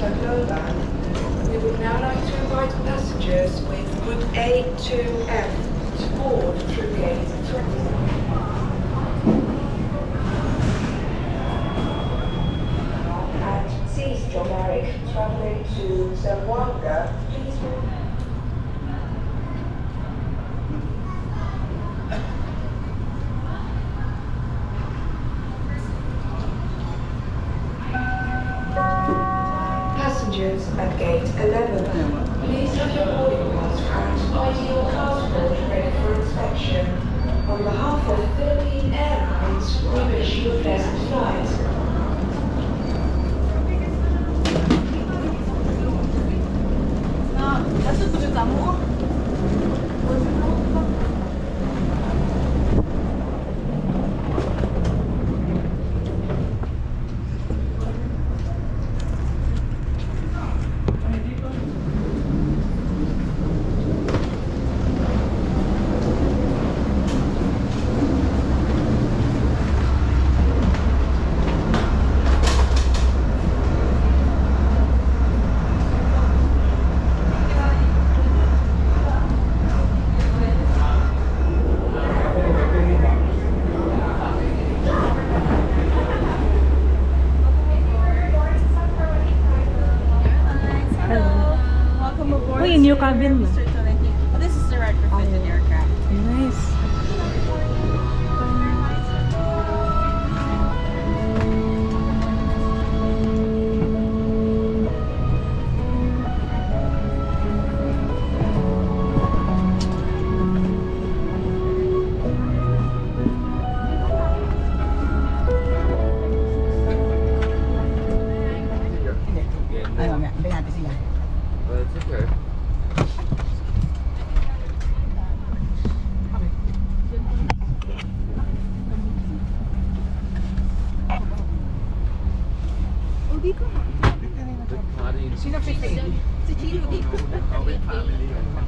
We would now like to invite passengers with group A2F to board through gate 20. At Seas John Eric, travelling to Zamboanga, please. Passengers at gate 11, please have your boarding pass and ID or passport ready for inspection. On behalf of Philippine Airlines, we wish you a pleasant flight. New cabin. This is the retrofitted aircraft. Nice.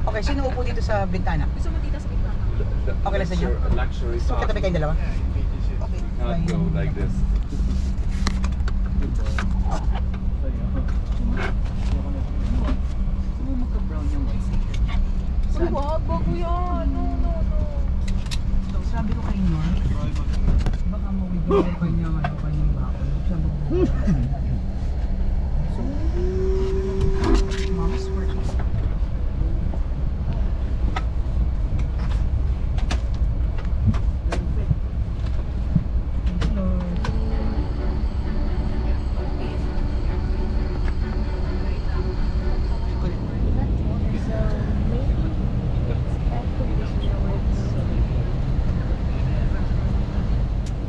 Okay, sino upo dito sa bintana? Gusto mo dito sa bintana? Okay lang sa inyo? Luxury So, katabi kayong dalawa? Okay. Not go like this. Magka-brown yung white sticker. Uy, wag, bago yan. No. So, sabi ko kay Ninoy, baka mawigil ko kanyang bakol. Sabi ko, mom's working.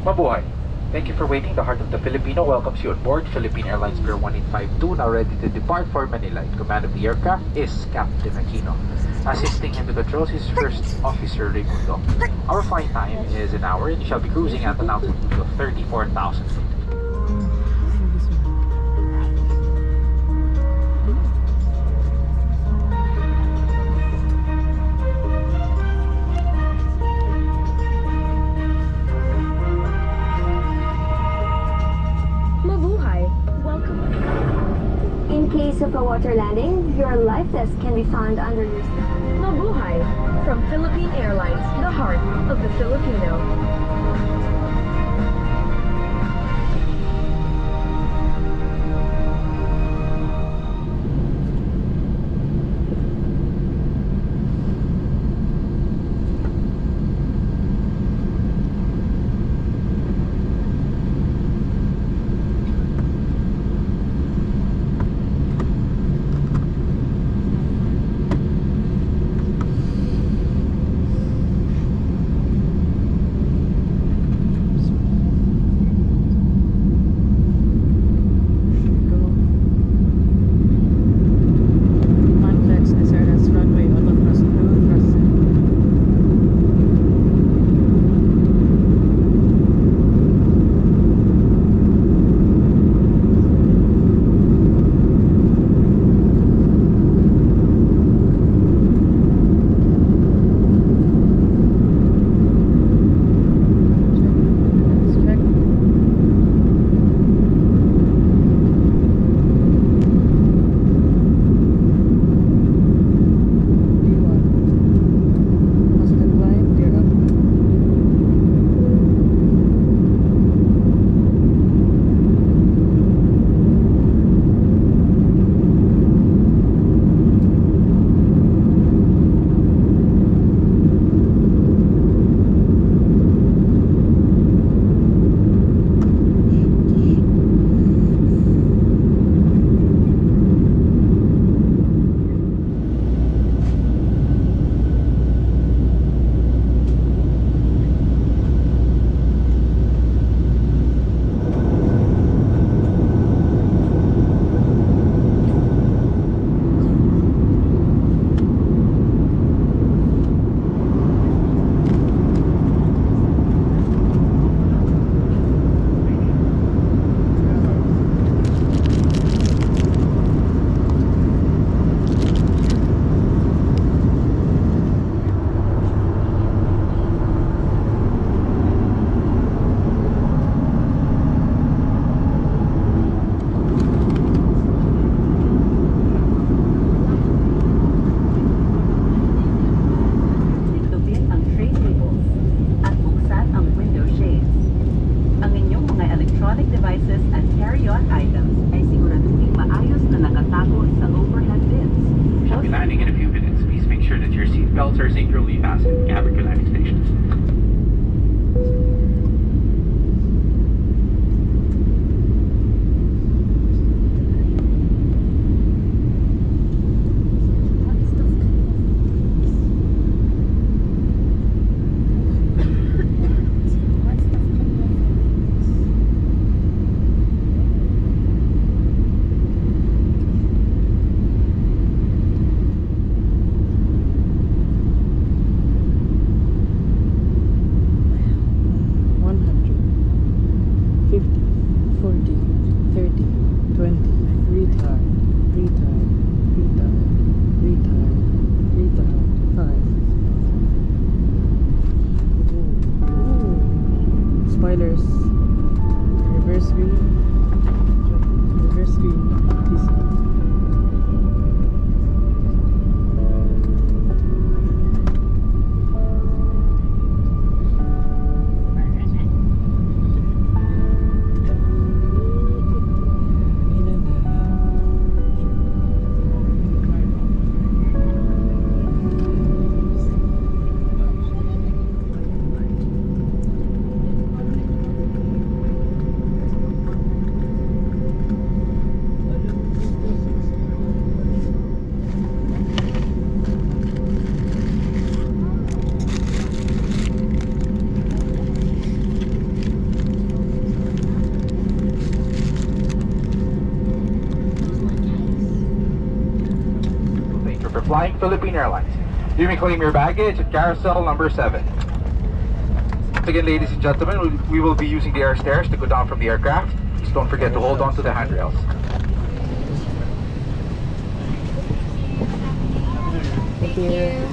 Mabuhay! Thank you for waiting. The Heart of the Filipino welcomes you on board Philippine Airlines Pier 1852, now ready to depart for Manila. In command of the aircraft is Captain Aquino. Assisting him to controls is First Officer Raimundo. Our flight time is an hour and you shall be cruising at an altitude of 34,000 feet. In case of a water landing, your life vest can be found under your seat. Mabuhay! From Philippine Airlines, the heart of the Filipino. landing in a few minutes. Please make sure that your seat belts are securely fastened. Cabin crew landing station. Flying Philippine Airlines. You may claim your baggage at carousel number 7. Once again, ladies and gentlemen, we will be using the air stairs to go down from the aircraft. Please don't forget to hold on to the handrails. Thank you.